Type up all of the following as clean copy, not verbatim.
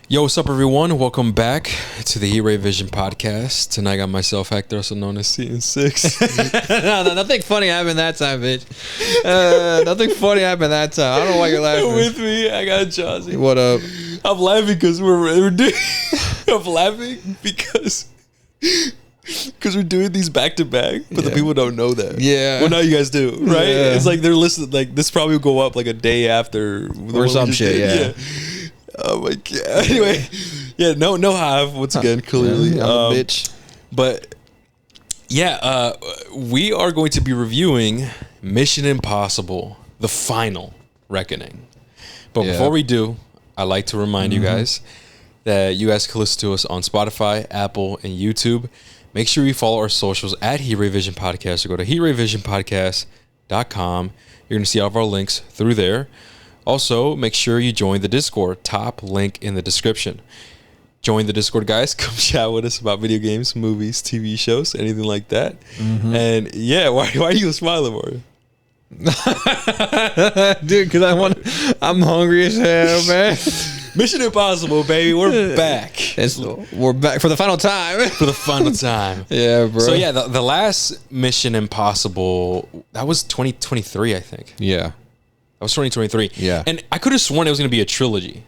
Yo, what's up, everyone? Welcome back to the E36 podcast. Tonight, I got myself Hector, also known as C6. No, nothing funny happened that time, bitch. Nothing funny happened that time. I don't know why you're laughing. With me, I got Jazzy. What up? I'm laughing because we're doing. I'm laughing because we're doing these back to back, but the people don't know that. Yeah. Well, now you guys do, right? Yeah. It's like they're listening. Like this probably will go up like a day after Or some shit. Yeah. Oh my god. Anyway, yeah, no hive once again, clearly. I'm a bitch. But yeah, we are going to be reviewing Mission Impossible: The Final Reckoning. But before we do, I'd like to remind you guys that you guys can listen to us on Spotify, Apple, and YouTube. Make sure you follow our socials at HeatRayVision Podcast or go to HeatRayVisionPodcast.com. You're going to see all of our links through there. Also, make sure you join the Discord. Top link in the description. Join the Discord, guys. Come chat with us about video games, movies, TV shows, anything like that. And yeah, why are you smiling, Mario? Dude, because I'm hungry as hell, man. Mission Impossible, baby. We're back. We're back for the final time. For the final time. Yeah, bro. So yeah, the last Mission Impossible, that was 2023, I think. Yeah. That was 2023. Yeah. And I could have sworn it was going to be a trilogy.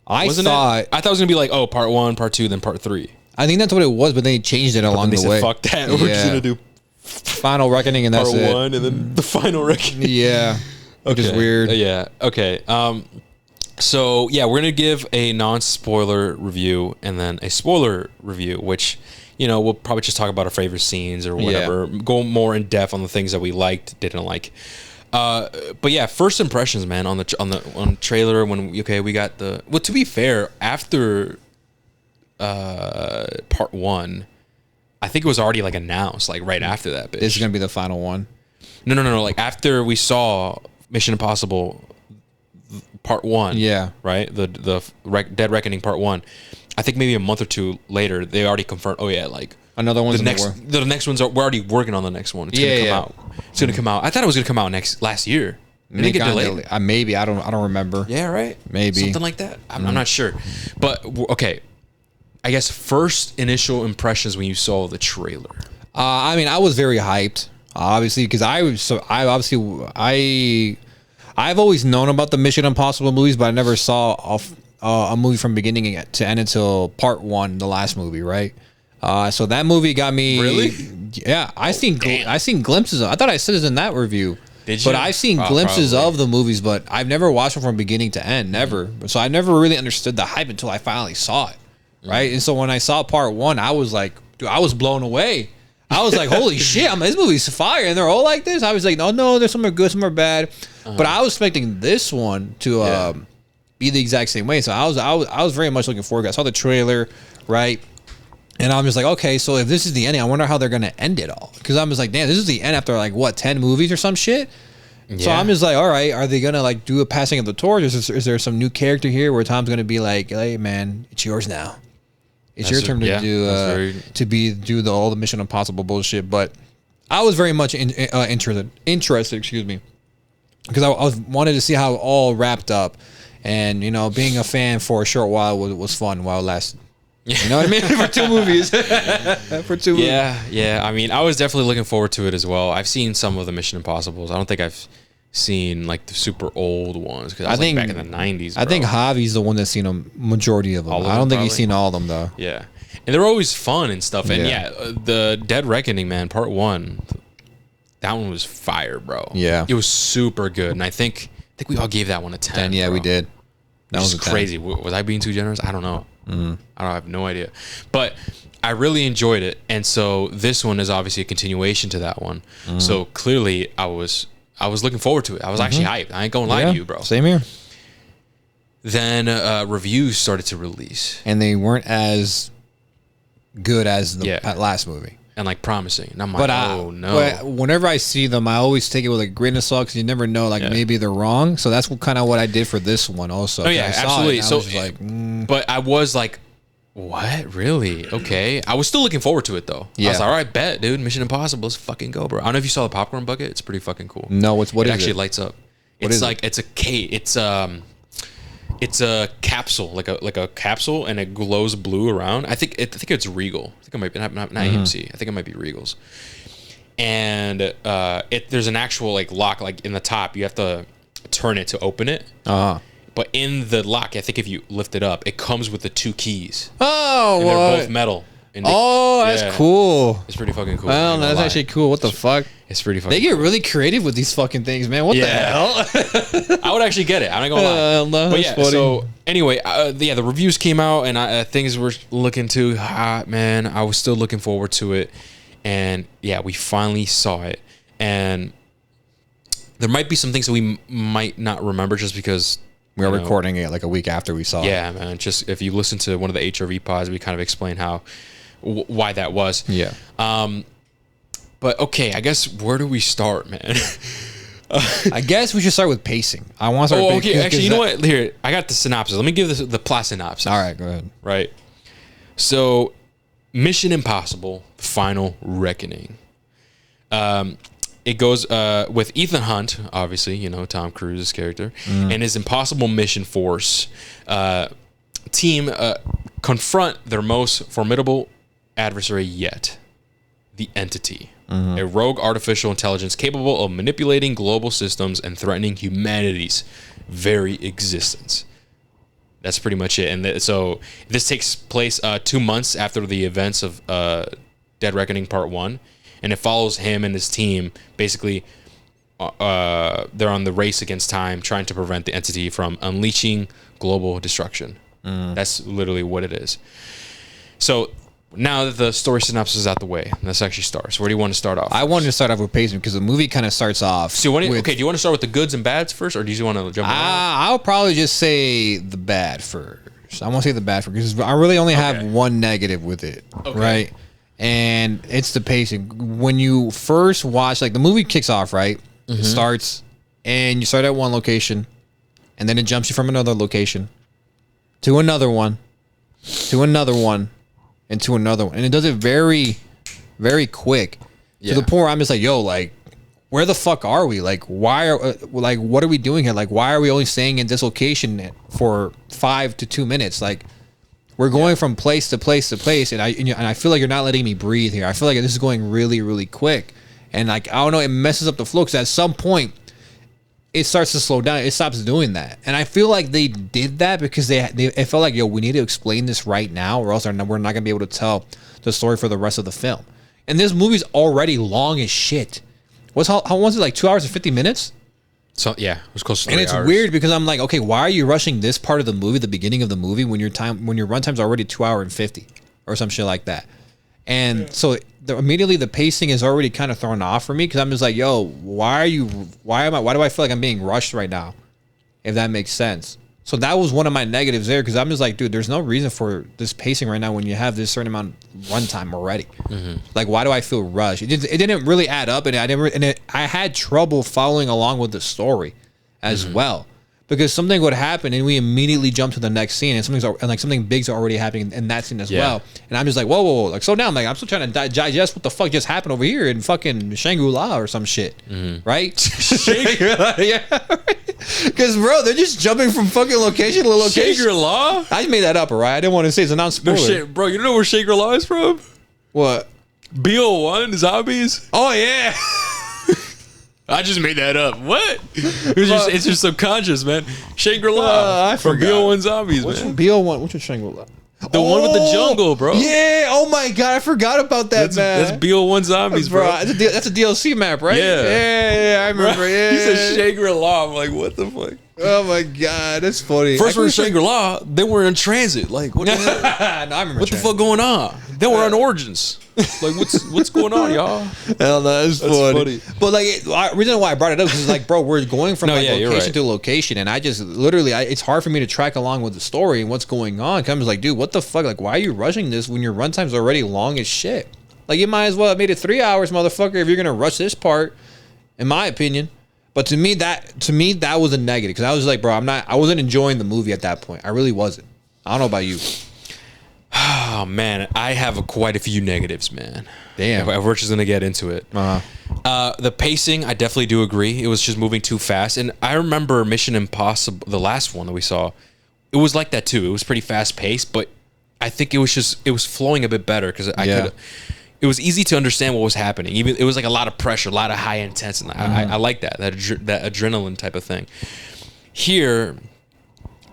I thought it was going to be like, part 1, part 2, then part 3. I think that's what it was, but they changed it along the way. Fuck that. We're just going to do Final Reckoning, and that's part it. 1 and then the Final Reckoning. Yeah. Which is weird. Yeah. Okay. So yeah, we're gonna give a non-spoiler review and then a spoiler review, which, you know, we'll probably just talk about our favorite scenes or whatever. Go more in depth on the things that we liked, didn't like. But yeah, first impressions, man, on the trailer when we got the. Well, to be fair, after part 1, I think it was already like announced, like right after that. Bitch. This is gonna be the final one. No. Like after we saw Mission Impossible part 1, right, the Dead Reckoning part 1, I think maybe a month or two later they already confirmed. Oh yeah, like another one's the next ones we're already working on the next one. It's gonna come out. It's gonna come out. I thought it was gonna come out last year. It didn't get delayed. Maybe I don't remember. Yeah, right. Maybe something like that. I'm not sure, but okay. I guess first initial impressions when you saw the trailer. I mean, I was very hyped, obviously, because I've always known about the Mission Impossible movies, but I never saw a movie from beginning to end until part 1, the last movie, right? So that movie got me. Really? Yeah, I seen glimpses of. I thought I said this in that review. Did you? But I've seen glimpses of the movies, but I've never watched them from beginning to end. Never. So I never really understood the hype until I finally saw it, right? And so when I saw part 1, I was like, dude, I was blown away. I was like, holy shit, this movie's fire, and they're all like this. I was like, no, there's some are good, some are bad, but I was expecting this one to be the exact same way. So I was very much looking forward to it. I saw the trailer, right, and I'm just like, okay, so if this is the ending, I wonder how they're gonna end it all, because I'm just like, damn, this is the end after like what 10 movies or some shit. So I'm just like, all right, are they gonna like do a passing of the torch? Is there some new character here where Tom's gonna be like, hey man, it's yours now. It's your turn to do all the Mission Impossible bullshit. But I was very much interested. Excuse me, because I wanted to see how it all wrapped up, and you know, being a fan for a short while was fun while it lasted. You know what I mean? For 2 movies. For 2 movies. Yeah. I mean, I was definitely looking forward to it as well. I've seen some of the Mission Impossibles. I don't think I've seen like the super old ones, because I think back in the 90s. I think Javi's the one that's seen a majority of them. I don't think he's seen all of them though. Yeah, and they're always fun and stuff. And the Dead Reckoning, man, part 1, that one was fire, bro. Yeah, it was super good, and I think we all gave that one a 10. Yeah, bro. We did. That was crazy. Was I being too generous? I don't know. I have no idea, but I really enjoyed it, and so this one is obviously a continuation to that one. So clearly, I was looking forward to it. I was actually hyped. I ain't gonna lie to you, bro. Same here. Then reviews started to release, and they weren't as good as the last movie, and like promising. And I'm like, oh no. But whenever I see them, I always take it with a grain of salt, because you never know. Like maybe they're wrong. So that's kind of what I did for this one also. Oh yeah, absolutely. So like, but I was like, what? Really? Okay. I was still looking forward to it though. I was like, all right, bet, dude. Mission Impossible, let's fucking go, bro. I don't know if you saw the popcorn bucket. It's pretty fucking cool. No, what is it? It actually lights up. It's like it's a cake. It's a capsule, like a capsule, and it glows blue around. I think it's Regal. I think it might be not AMC. I think it might be Regal's. And there's an actual like lock, like in the top. You have to turn it to open it. But in the lock, I think if you lift it up, it comes with the 2 keys. Oh, and they're both metal. That's cool. It's pretty fucking cool. Well, that's actually cool. What the fuck? It's pretty fucking They get really creative with these fucking things, man. What the hell? I would actually get it. I'm not gonna lie. No, but yeah, funny. so anyway, the reviews came out and things were looking too hot, man. I was still looking forward to it. And yeah, we finally saw it. And there might be some things that we might not remember just because we were recording it like a week after we saw it. Yeah, man. Just if you listen to one of the HRV pods, we kind of explain why that was. Yeah. But okay, I guess where do we start, man? I guess we should start with pacing. I want to start with pacing. Okay, actually, you know what? Here, I got the synopsis. Let me give the plot synopsis. All right, go ahead. Right. So, Mission Impossible: Final Reckoning. It goes with Ethan Hunt, obviously, Tom Cruise's character, and his Impossible Mission Force team confront their most formidable adversary yet, the Entity, a rogue artificial intelligence capable of manipulating global systems and threatening humanity's very existence. That's pretty much it. And so this takes place 2 months after the events of Dead Reckoning Part 1. And it follows him and his team. Basically, they're on the race against time, trying to prevent the Entity from unleashing global destruction. That's literally what it is. So now that the story synopsis is out the way, let's actually start. So where do you want to start off? I wanted to start off with pacing because the movie kind of starts off. So do you want to start with the goods and bads first, or do you want to jump? I'll probably just say the bad first. I want to say the bad first because I really only have one negative with it, right? And it's the pacing. When you first watch, like the movie kicks off, right? It starts, and you start at one location, and then it jumps you from another location to another one, to another one, and to another one, and it does it very, very quick to the point where I'm just like, yo, like, where the fuck are we? Like, why are what are we doing here? Like, why are we only staying in this location for 5 to 2 minutes? Like, we're going from place to place to place, and I feel like you're not letting me breathe here. I feel like this is going really, really quick, and like I don't know, it messes up the flow because at some point it starts to slow down. It stops doing that, and I feel like they did that because it felt like, yo, we need to explain this right now, or else we're not gonna be able to tell the story for the rest of the film. And this movie's already long as shit. How was it, like 2 hours and 50 minutes? So yeah, it was close to 3 hours. And it's weird because I'm like, okay, why are you rushing this part of the movie, the beginning of the movie, when your runtime's already 2 hours and 50 or some shit like that? And so immediately the pacing is already kind of thrown off for me because I'm just like, yo, why do I feel like I'm being rushed right now? If that makes sense. So that was one of my negatives there because I'm just like, dude, there's no reason for this pacing right now when you have this certain amount of runtime already. Like, why do I feel rushed? It didn't really add up, and I had trouble following along with the story as well. Because something would happen and we immediately jump to the next scene and something big's already happening in that scene as well. And I'm just like, whoa, like slow down. Like I'm still trying to digest what the fuck just happened over here in fucking Shangri-La or some shit. Right? Shangri-La, yeah. Because bro, they're just jumping from fucking location to location. Shangri-La? I made that up, alright? I didn't want to say it's a non-spoiler. Bro, you know where Shangri-La is from? What? BO1 zombies? Oh yeah. I just made that up. What? It's just subconscious, man. Shangri-La. I forgot. From BO1 Zombies, Which man. one? BO1. Which one's Shangri-La? The one with the jungle, bro. Yeah. Oh my god, I forgot about that, man. That's BO1 Zombies, bro. That's a DLC map, right? Yeah. I remember. Yeah. He said Shangri-La. I'm like, what the fuck? Oh my god, that's funny. First we were in Shangri-La, then we're in transit. Like, what the hell? No, I remember what the fuck going on? Then we're on Origins. Like, what's going on, y'all? Hell no, that's funny. But like, reason why I brought it up is like, bro, we're going from location to location, and I just literally, it's hard for me to track along with the story and what's going on. Cause I'm just like, dude, what the fuck? Like, why are you rushing this when your runtime's already long as shit? Like, you might as well have made it 3 hours, motherfucker, if you're gonna rush this part, in my opinion. But to me, that was a negative because I was like, bro, I wasn't enjoying the movie at that point. I really wasn't. I don't know about you. Oh man, I have quite a few negatives, man. Damn. If we're just gonna get into it. The pacing, I definitely do agree. It was just moving too fast. And I remember Mission Impossible, the last one that we saw, it was like that too. It was pretty fast paced, but I think it was flowing a bit better because it was easy to understand what was happening. Even it was like a lot of pressure, a lot of high intensity. I like that adrenaline type of thing. Here,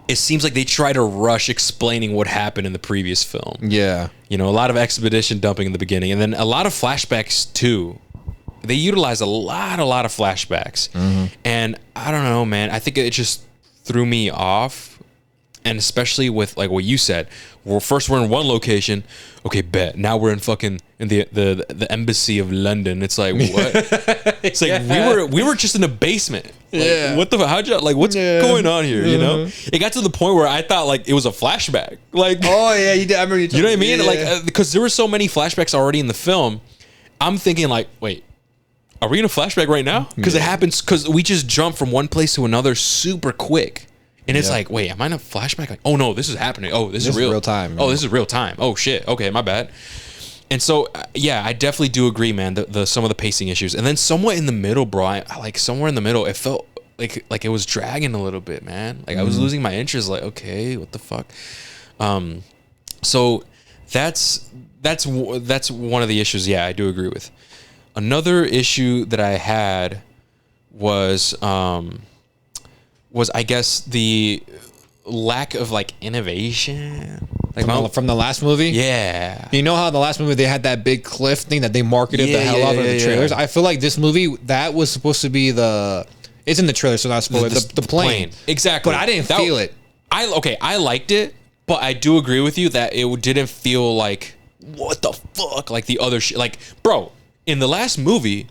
it seems like they try to rush explaining what happened in the previous film. Yeah. You know, a lot of expedition dumping in the beginning, and then a lot of flashbacks too. They utilize a lot of flashbacks, and I don't know, man. I think it just threw me off, and especially with like what you said. We're in one location. Okay, bet. Now we're in the embassy of London. It's like what? It's like we were just in a basement. Like, what the? How'd you like? What's going on here? You know? It got to the point where I thought like it was a flashback. Like, oh yeah, you did. I remember you know what I mean? Like because there were so many flashbacks already in the film. I'm thinking like, wait. Are we in a flashback right now? Because it happens because we just jump from one place to another super quick. And it's like, wait, am I in a flashback? Like, oh no, this is happening. Oh, this is real time. Oh, this is real time. Oh shit. Okay, my bad. And so, yeah, I definitely do agree, man. The some of the pacing issues, and then somewhere in the middle, bro. I like somewhere in the middle, it felt like it was dragging a little bit, man. Like I was losing my interest. Like, okay, what the fuck? So that's one of the issues. Yeah, I do agree with. Another issue that I had was I guess the lack of like innovation, like from the last movie. Yeah, you know how the last movie they had that big cliff thing that they marketed the hell out of the trailers. I feel like this movie that was supposed to be it's in the trailer, so not spoiler. The plane, exactly. But I didn't feel it. I liked it, but I do agree with you that it didn't feel like what the fuck like the other shit. Like, bro. In the last movie,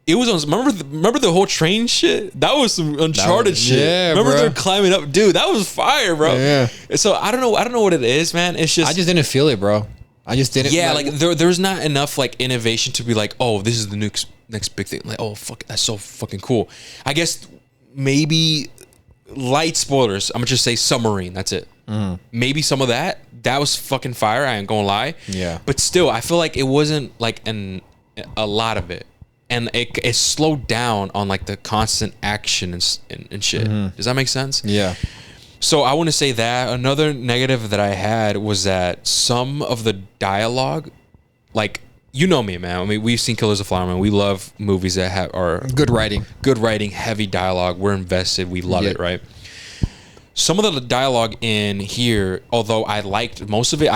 it was on. Remember the whole train shit? That was some Uncharted shit. Yeah, remember bro. they're climbing up, dude. That was fire, bro. Yeah. So I don't know what it is, man. It's just I just didn't feel it, bro. I just didn't. Yeah, like there's not enough like innovation to be like, oh, this is the next big thing. Like, oh fuck, that's so fucking cool. I guess maybe light spoilers. I'm gonna just say submarine. That's it. Maybe some of that was fucking fire. I ain't gonna lie. Yeah. But still, I feel like it wasn't like a lot of it, and it slowed down on like the constant action and shit. Does that make sense? Yeah. So I want to say that another negative that I had was that some of the dialogue, like, you know me, man. I mean, we've seen Killers of the Flower Moon. We love movies that are good writing, heavy dialogue. We're invested. We love it, right? Some of the dialogue in here, although I liked most of it,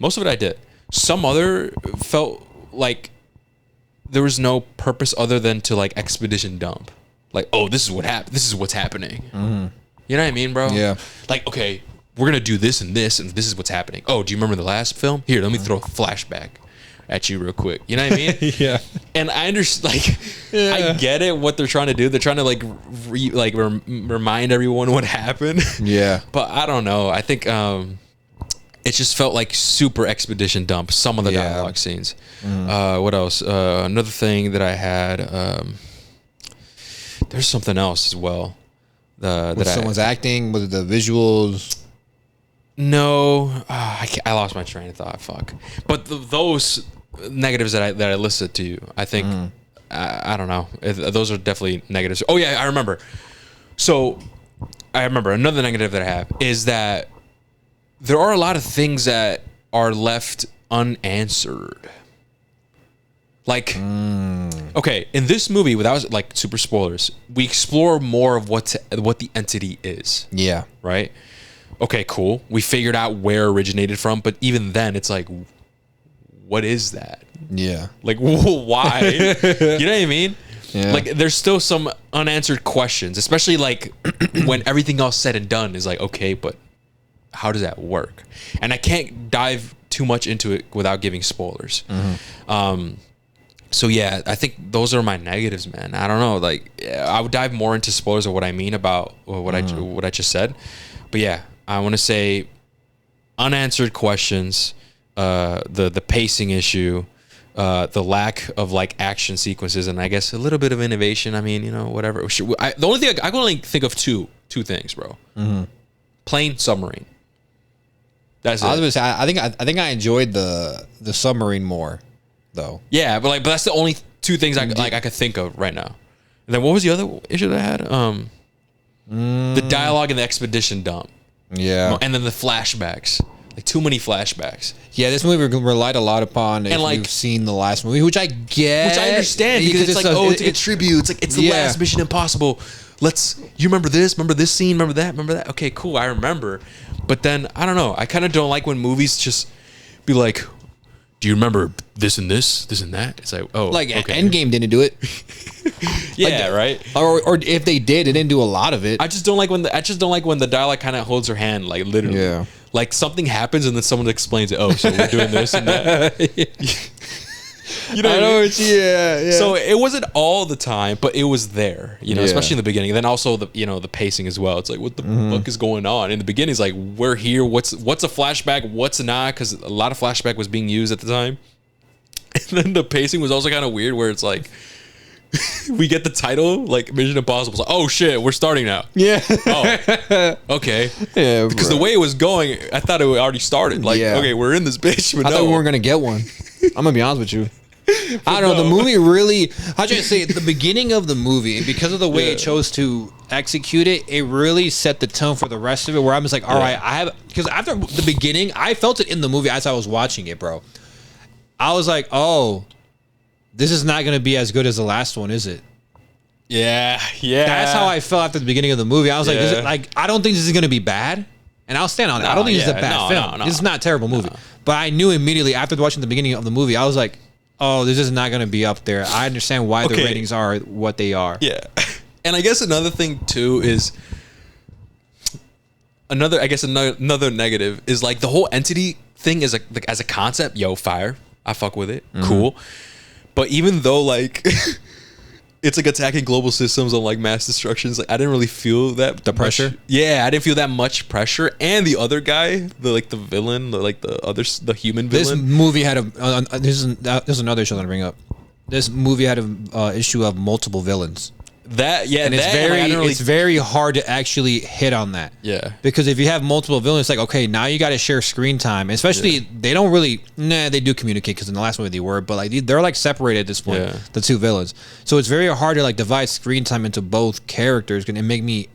most of it I did. Some other felt like there was no purpose other than to like expedition dump. Like, oh, this is what happened. This is what's happening. You know what I mean, bro? Yeah. Like, okay, we're gonna do this and this is what's happening. Oh, do you remember the last film? Here, let me throw a flashback at you real quick. You know what I mean? Yeah. And I understand, like, I get it, what they're trying to do. They're trying to like remind everyone what happened. Yeah. But I don't know. I think it just felt like super expedition dump. Some of the dialogue scenes. What else? Another thing that I had. There's something else as well. Someone's acting, with the visuals. No, I lost my train of thought. Fuck. But those negatives that I listed to you, I think I don't know. Those are definitely negatives. Oh yeah, I remember. So I remember another negative that I have is that there are a lot of things that are left unanswered. Like, okay, in this movie, without like super spoilers, we explore more of what the entity is. Yeah. Right? Okay, cool. We figured out where it originated from, but even then, it's like, what is that? Yeah. Like, why? You know what I mean? Yeah. Like, there's still some unanswered questions, especially like when everything else said and done is like, okay, but how does that work? And I can't dive too much into it without giving spoilers. So yeah, I think those are my negatives, man. I don't know. Like, I would dive more into spoilers of what I mean about what I just said. But yeah, I want to say unanswered questions, the pacing issue, the lack of like action sequences, and I guess a little bit of innovation. I mean, you know, whatever. The only thing I can only think of two things, bro. Plane, submarine. That's it. I was gonna say, I think I enjoyed the submarine more, though. Yeah, but that's the only two things I could think of right now. And then what was the other issue that I had? The dialogue in the expedition dump. Yeah. And then the flashbacks, like too many flashbacks. Yeah, this movie relied a lot upon if And, like, you've seen the last movie, which I get. Which I understand because it's like, it's a tribute. It's like, it's the last Mission Impossible. You remember this? Remember this scene? Remember that? Remember that? Okay, cool. I remember. But then, I don't know. I kind of don't like when movies just be like, do you remember this and this, this and that? It's like, oh, Like, okay. Endgame didn't do it. Yeah, right. Or if they did, it didn't do a lot of it. I just don't like when the dialogue kind of holds her hand, like literally. Yeah. Like something happens and then someone explains it. Oh, so we're doing this and that. You know what I mean? Yeah. So it wasn't all the time, but it was there, especially in the beginning. And then also the pacing as well. It's like, what the fuck is going on? In the beginning, it's like, we're here. What's a flashback? What's not? Because a lot of flashback was being used at the time. And then the pacing was also kind of weird, where it's like, we get the title, like Mission Impossible. It's like, oh shit, we're starting now. Yeah. Oh, okay. Yeah, because the way it was going, I thought it already started. Like, okay, we're in this bitch. But I thought we weren't gonna get one. I'm gonna be honest with you. I don't know. The movie really, how should I say it? The beginning of the movie, and because of the way it chose to execute it, it really set the tone for the rest of it. Where I'm just like, all right, because after the beginning, I felt it in the movie as I was watching it, bro. I was like, oh, this is not going to be as good as the last one, is it? Yeah. That's how I felt after the beginning of the movie. I was like, I don't think this is going to be bad. And I'll stand on it. I don't think this is a bad film. This is not a terrible movie. But I knew immediately after watching the beginning of the movie, I was like, oh, this is not going to be up there. I understand why the ratings are what they are. Yeah. And I guess another thing too is another negative is like the whole entity thing is like as a concept, fire. I fuck with it. Mm-hmm. Cool. But even though like it's like attacking global systems on like mass destructions, like I didn't really feel that pressure. Yeah, I didn't feel that much pressure. And the other guy, the villain, the human villain. This movie had this is another issue I'm gonna bring up. This movie had a issue of multiple villains. And it's very hard to actually hit on that. Yeah. Because if you have multiple villains, it's like, okay, now you got to share screen time. Especially, they don't really, they do communicate because in the last movie they were, but like they're like separated at this point, the two villains. So it's very hard to like divide screen time into both characters and make me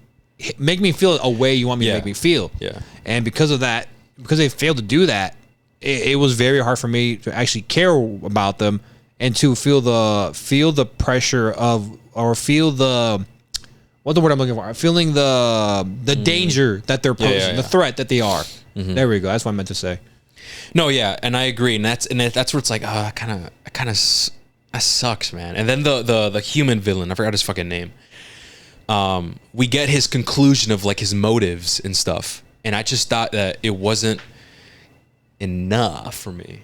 feel a way you want me to make me feel. Yeah. And because of that, because they failed to do that, it was very hard for me to actually care about them and to feel the pressure of, or feel the, what the word I'm looking for? Feeling the danger that they're posing, the threat that they are. Mm-hmm. There we go. That's what I meant to say. No, yeah, and I agree, and that's where it's like, that sucks, man. And then the human villain, I forgot his fucking name. We get his conclusion of like his motives and stuff, and I just thought that it wasn't enough for me.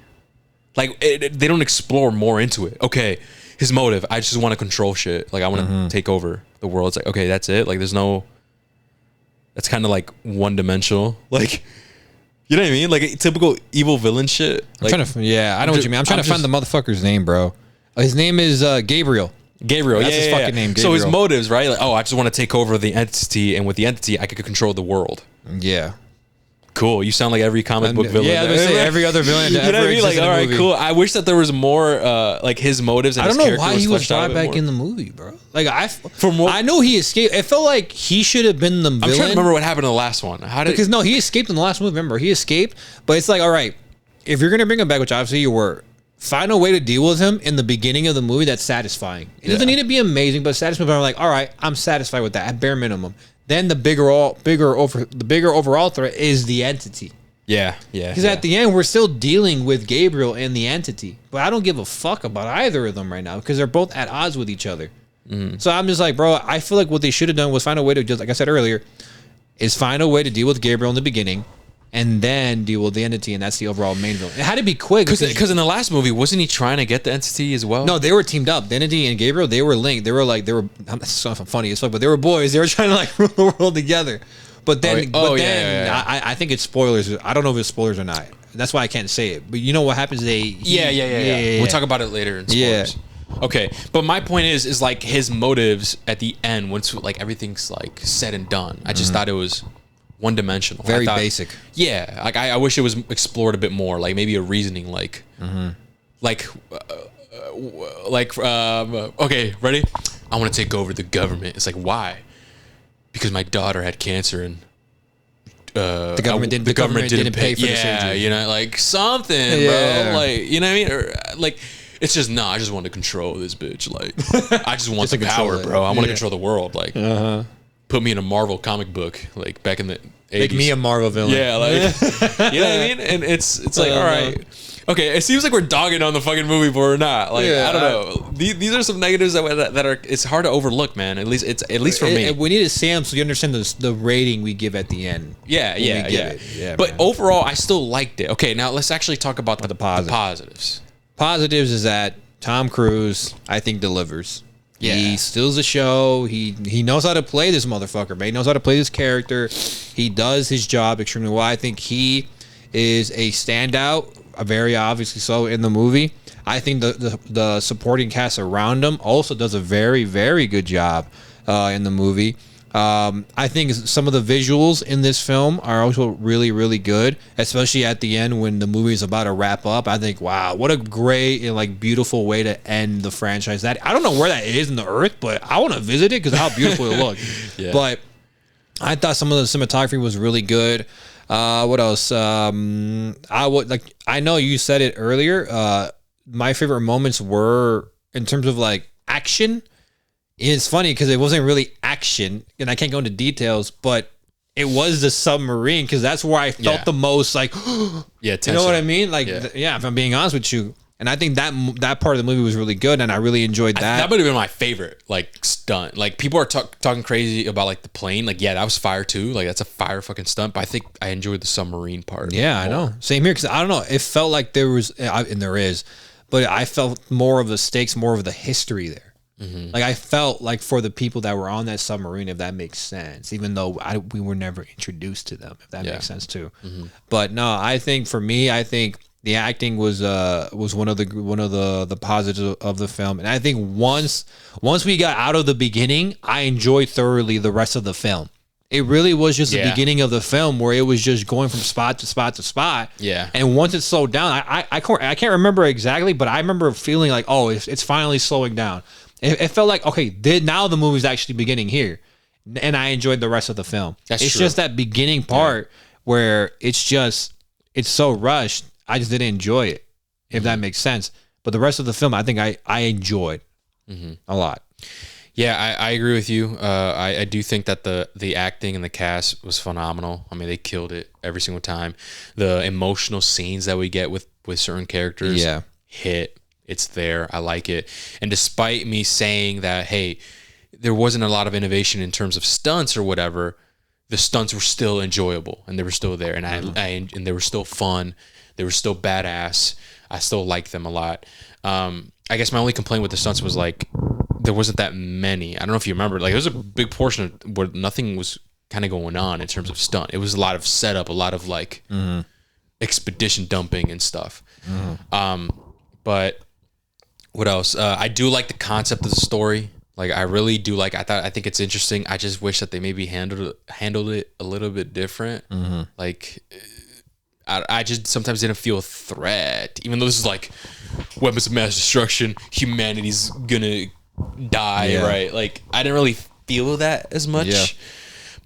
Like they don't explore more into it. Okay, his motive, I just want to control shit. Like I want to take over the world. It's like, okay, that's it. Like that's kind of like one dimensional. Like, you know what I mean? Like typical evil villain shit. Like, I know what you mean. I'm trying to find the motherfucker's name, bro. His name is Gabriel. That's his fucking name. Gabriel. So his motives, right? Like, I just want to take over the entity, and with the entity, I could control the world. Yeah. Cool. You sound like every comic book villain. Yeah, I was gonna say every other villain. You know what I mean? Like, all right, cool. I wish that there was more, like his motives. And I don't his know why he was brought back more. in the movie, bro. Like I know he escaped. It felt like he should have been the villain. I'm trying to remember what happened in the last one. Because he escaped in the last movie. Remember, he escaped. But it's like, all right, if you're gonna bring him back, which obviously you were, find a way to deal with him in the beginning of the movie that's satisfying. It doesn't need to be amazing, but satisfying. But I'm like, all right, I'm satisfied with that at bare minimum. Then the bigger overall threat is the entity. Yeah. Because at the end, we're still dealing with Gabriel and the entity. But I don't give a fuck about either of them right now because they're both at odds with each other. Mm-hmm. So I'm just like, bro, I feel like what they should have done was find a way to, just like I said earlier, is find a way to deal with Gabriel in the beginning and then deal with the entity, and that's the overall main villain. It had to be quick. Because in the last movie, wasn't he trying to get the entity as well? No, they were teamed up. The entity and Gabriel, they were linked. They were, that's so funny as fuck, but they were boys. They were trying to like rule the world together. But then, I think it's spoilers. I don't know if it's spoilers or not. That's why I can't say it. But you know what happens? Yeah. We'll talk about it later in spoilers. Yeah. Okay, but my point is like his motives at the end, once like everything's like said and done. I just thought it was one dimensional. Very basic. Yeah, like I wish it was explored a bit more. Like maybe a reasoning, like, okay, ready? I want to take over the government. It's like, why? Because my daughter had cancer and the government didn't pay for the surgery. You know, like something, bro. Like, you know what I mean? Or like, it's just I just want to control this bitch. Like, I just want the power, bro. I want to control the world. Like, put me in a Marvel comic book, like back in the 80s. Make me a Marvel villain. Yeah, like, you know what I mean? And it's like, all right. Okay, it seems like we're dogging on the fucking movie, but we're not. Like, I don't know. These are some negatives that are. It's hard to overlook, man. At least for me. We need to see them so you understand the rating we give at the end. Yeah. But overall, I still liked it. Okay, now let's actually talk about the positives. Positives is that Tom Cruise, I think, delivers. Yeah. He steals the show. He knows how to play this motherfucker, man. He knows how to play this character. He does his job extremely well. I think he is a standout. Very obviously so in the movie. I think the supporting cast around him also does a very, very good job in the movie. I think some of the visuals in this film are also really, really good, especially at the end when the movie is about to wrap up. I think, wow, what a great and like beautiful way to end the franchise. That I don't know where that is in the earth, but I want to visit it because of how beautiful it looked. Yeah. But I thought some of the cinematography was really good. What else? I know you said it earlier. My favorite moments were in terms of like action. It's funny because it wasn't really action, and I can't go into details, but it was the submarine because that's where I felt the most like, you know what I mean? Like, if I'm being honest with you. And I think that part of the movie was really good, and I really enjoyed that. That would have been my favorite, like, stunt. Like, people are talking crazy about, like, the plane. Like, yeah, that was fire, too. Like, that's a fire fucking stunt. But I think I enjoyed the submarine part. Yeah, more. I know. Same here, because I don't know. It felt like there was, and there is, but I felt more of the stakes, more of the history there. Mm-hmm. Like, I felt like for the people that were on that submarine, if that makes sense, even though we were never introduced to them, if that makes sense, too. Mm-hmm. But, no, I think, for me, the acting was one of the positives of the film, and I think once we got out of the beginning, I enjoyed thoroughly the rest of the film. It really was just the beginning of the film where it was just going from spot to spot to spot. Yeah. And once it slowed down, I can't remember exactly, but I remember feeling like, oh, it's finally slowing down. It felt like, okay, now the movie's actually beginning here, and I enjoyed the rest of the film. It's just that beginning part where it's so rushed. I just didn't enjoy it, if that makes sense. But the rest of the film, I think I enjoyed a lot. Yeah, I agree with you. I do think that the acting and the cast was phenomenal. I mean, they killed it every single time. The emotional scenes that we get with certain characters hit. It's there. I like it. And despite me saying that, hey, there wasn't a lot of innovation in terms of stunts or whatever, the stunts were still enjoyable and they were still there, and and they were still fun. They were still badass. I still liked them a lot. I guess my only complaint with the stunts was like there wasn't that many. I don't know if you remember. Like, it was a big portion of where nothing was kind of going on in terms of stunt. It was a lot of setup, a lot of like expedition dumping and stuff. But what else? I do like the concept of the story. Like, I really do like. I think it's interesting. I just wish that they maybe handled it a little bit different. Like, I just sometimes didn't feel a threat, even though this is like weapons of mass destruction. Humanity's gonna die, right? Like, I didn't really feel that as much,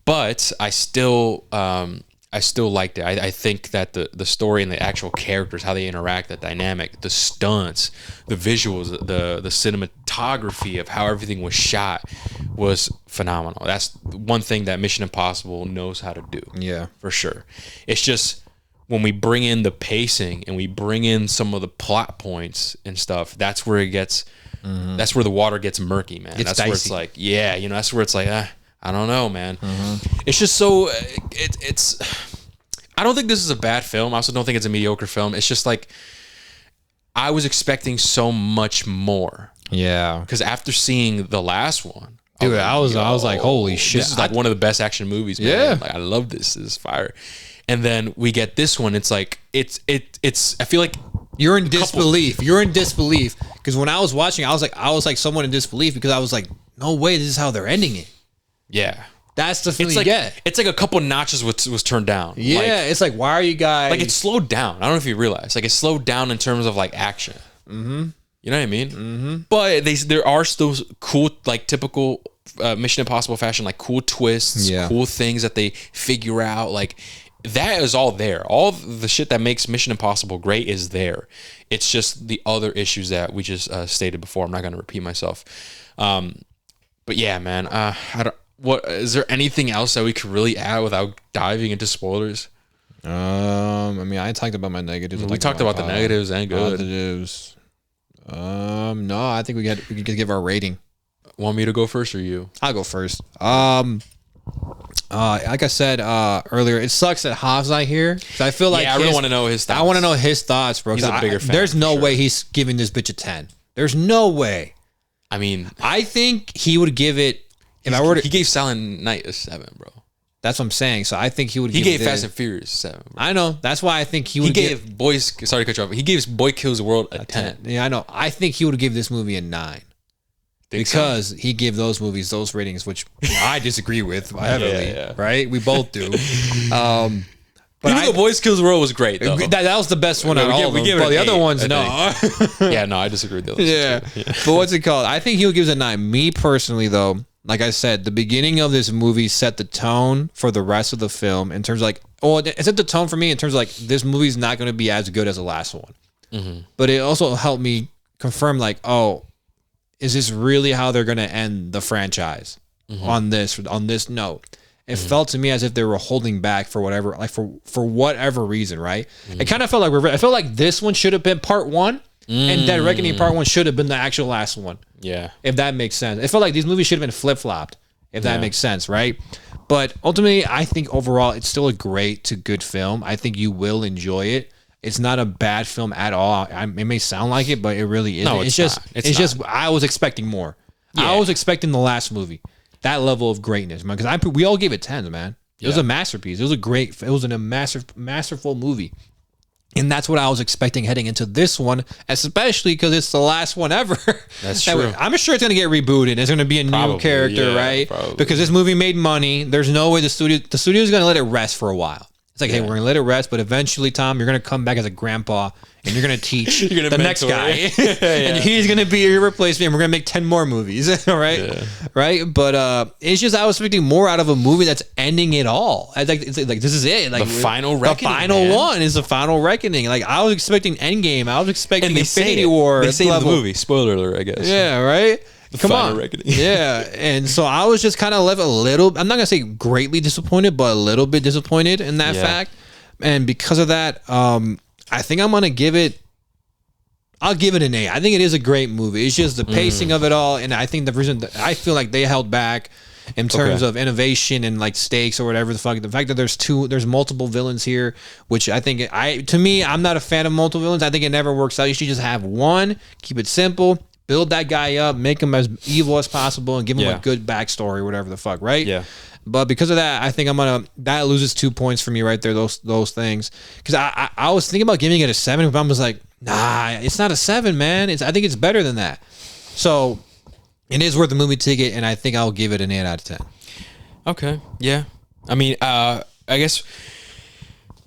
but I still liked it. I think that the story and the actual characters, how they interact, that dynamic, the stunts, the visuals, the cinematography of how everything was shot was phenomenal. That's one thing that Mission Impossible knows how to do. Yeah, for sure. It's just when we bring in the pacing and we bring in some of the plot points and stuff, that's where it gets, that's where the water gets murky, man. That's dicey. Where it's like, that's where it's like, I don't know, man. It's just so, it's, I don't think this is a bad film. I also don't think it's a mediocre film. It's just like, I was expecting so much more. Yeah. Because after seeing the last one, dude, I was like, holy shit. This is like one of the best action movies, man. Yeah. Like, I love this. This is fire. And then we get this one. It's like, it's, I feel like you're in disbelief. You're in disbelief. Because when I was watching, I was like somewhat in disbelief because I was like, no way, this is how they're ending it. Yeah. That's the feeling you get. It's like a couple notches was turned down. Yeah, like, it's like, why are you guys... Like, it slowed down. I don't know if you realize. Like, it slowed down in terms of, like, action. You know what I mean? But there are still cool, like, typical Mission Impossible fashion, like cool twists, cool things that they figure out. Like that is all there. All the shit that makes Mission Impossible great is there. It's just the other issues that we just stated before. I'm not going to repeat myself. But yeah, man, what is there anything else that we could really add without diving into spoilers? I mean, I talked about my negatives. We talked about the negatives and good. Positives. No, I think we could give our rating. Want me to go first or you? I'll go first. Like I said earlier, it sucks that Hobbs not here. I feel like I really want to know his thoughts. I want to know his thoughts, bro. He's a bigger fan. There's no way he's giving this bitch a 10. There's no way. I mean, I think he would give it. If I were to, he gave Silent Night a 7, bro. That's what I'm saying. So I think he would. He gave Fast and Furious 7. Bro. I know. That's why I think he would. He gave Boys. Sorry to cut you off. He gave Boy Kills the World a 10. Yeah, I know. I think he would give this movie a 9. Because he gave those movies those ratings, which I disagree with heavily. Right? We both do. But even though Boys Kills the World was great, though. That was the best one out of all of them. But the other ones, no. Yeah, no, I disagree with those. Yeah. But what's it called? I think he would give it a 9. Me personally, though, like I said, the beginning of this movie set the tone for the rest of the film in terms of like, it set the tone for me in terms of like, this movie's not going to be as good as the last one. Mm-hmm. But it also helped me confirm like, is this really how they're going to end the franchise on this note? It felt to me as if they were holding back for whatever, like for whatever reason, right? It kind of felt like I felt like this one should have been part 1, and Dead Reckoning part 1 should have been the actual last one. Yeah, if that makes sense. It felt like these movies should have been flip flopped, if that makes sense, right? But ultimately, I think overall, it's still a great to good film. I think you will enjoy it. It's not a bad film at all. It may sound like it, but it really isn't. No, it's just not. It's just I was expecting more. Yeah. I was expecting the last movie. That level of greatness, man. Because we all gave it 10s, man. It was a masterpiece. It was a masterful movie. And that's what I was expecting heading into this one, especially because it's the last one ever. That's true. I'm sure it's going to get rebooted. It's going to be a new character, right? Probably. Because this movie made money. There's no way the studio is going to let it rest for a while. It's like, hey, we're going to let it rest, but eventually, Tom, you're going to come back as a grandpa, and you're going to teach the next guy. And he's going to be your replacement, and we're going to make 10 more movies, right? Yeah. Right? But it's just I was expecting more out of a movie that's ending it all. It's like this is it. Like the final reckoning. The final one is the final reckoning. Like I was expecting Endgame. I was expecting Infinity War. They say in the movie. Spoiler alert, I guess. Yeah, right? Come on. Reckoning. Yeah. And so I was just kind of left a little, I'm not going to say greatly disappointed, but a little bit disappointed in that fact. And because of that, I think I'm going to give it, I'll give it an 8. I think it is a great movie. It's just the pacing of it all. And I think the reason that I feel like they held back in terms of innovation and like stakes or whatever the fuck, the fact that there's multiple villains here, which I think to me, I'm not a fan of multiple villains. I think it never works out. You should just have one, keep it simple. Build that guy up, make him as evil as possible, and give him a good backstory, or whatever the fuck, right? Yeah. But because of that, I think that loses 2 points for me right there. Those things, because I was thinking about giving it a 7, but I was like, nah, it's not a 7, man. I think it's better than that. So it is worth the movie ticket, and I think I'll give it an 8 out of 10. Okay. Yeah. I mean, I guess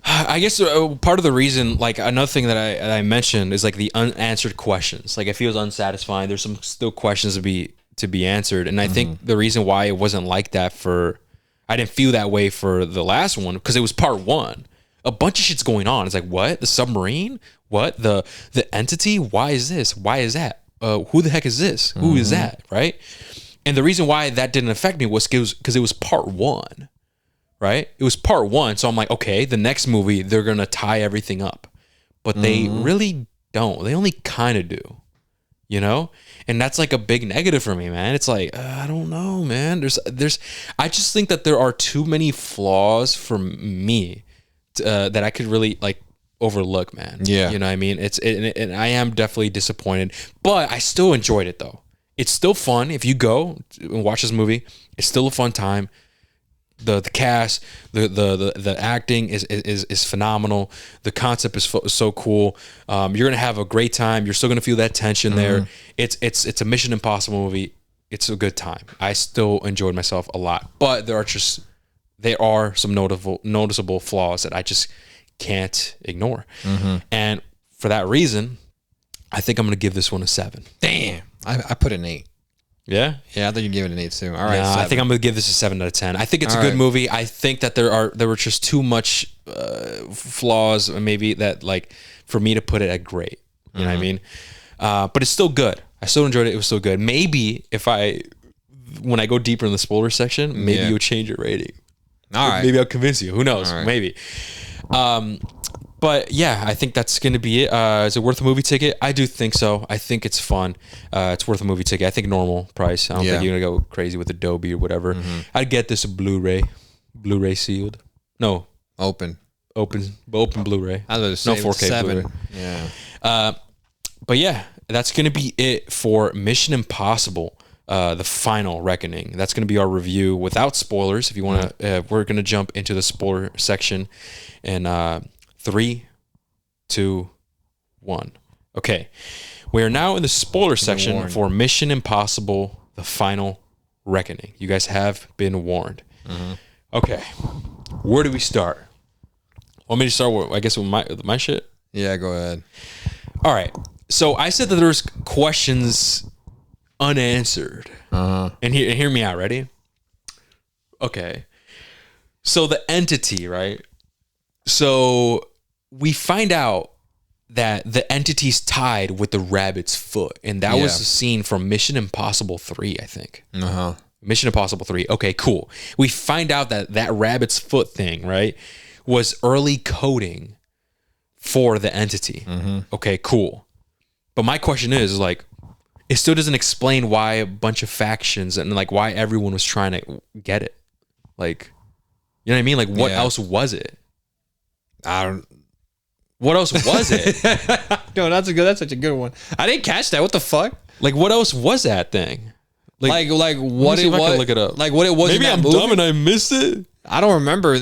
part of the reason, like another thing that I mentioned is like the unanswered questions. Like it feels unsatisfying. There's some still questions to be answered, and I think the reason why it wasn't like that I didn't feel that way for the last one because it was part 1. A bunch of shit's going on. It's like, what? The submarine? What? The entity? Why is this? Why is that? Who the heck is this? Who is that? Right? And the reason why that didn't affect me was because it was part 1. Right? It was part 1. So I'm like, okay, the next movie, they're going to tie everything up. But they really don't. They only kind of do. You know? And that's like a big negative for me, man. It's like, I don't know, man. I just think that there are too many flaws for me that I could really like overlook, man. Yeah. You know what I mean? And I am definitely disappointed, but I still enjoyed it though. It's still fun. If you go and watch this movie, it's still a fun time. The cast, the acting is phenomenal. The concept is so cool. You're gonna have a great time. You're still gonna feel that tension there. It's a Mission Impossible movie. It's a good time. I still enjoyed myself a lot, but there are some noticeable flaws that I just can't ignore. And for that reason, I think I'm gonna give this one a 7. Damn, I put an 8. Yeah. Yeah, I thought you'd give it an 8 too. All right, I think I'm gonna give this a 7 out of 10. I think it's a good movie. I think that there were just too much flaws, maybe that like for me to put it at great. You know what I mean? But it's still good. I still enjoyed it. It was still good. Maybe when I go deeper in the spoiler section, maybe you'll change your rating. All right. Maybe I'll convince you. Who knows? Right. Maybe. But yeah, I think that's going to be it. Is it worth a movie ticket? I do think so. I think it's fun. It's worth a movie ticket. I think normal price. I don't think you're going to go crazy with Adobe or whatever. I'd get this Blu-ray sealed. No. Open Blu-ray. I was going to say no 4K 7. Blu-ray. Yeah. But yeah, that's going to be it for Mission Impossible, The Final Reckoning. That's going to be our review without spoilers. If you want to, we're going to jump into the spoiler section in 3, 2, 1. Okay. We are now in the spoiler section for Mission Impossible, The Final Reckoning. You guys have been warned. Okay. Where do we start? Want me to start with, I guess, with my shit? Yeah, go ahead. All right. So I said that there's questions unanswered. And hear me out. Ready? Okay. So the entity, right? So we find out that the entity's tied with the rabbit's foot. And that was a scene from Mission Impossible 3, I think. Mission Impossible 3. Okay, cool. We find out that rabbit's foot thing, right, was early coding for the entity. Okay, cool. But my question is, like, it still doesn't explain why a bunch of factions and like why everyone was trying to get it. Like, you know what I mean? Like, what else was it? What else was it? No, that's such a good one. I didn't catch that. What the fuck? Like, what else was that thing? Like what it was? Look it up. Like what it was? Maybe in that I'm movie? dumb and I missed it. I don't remember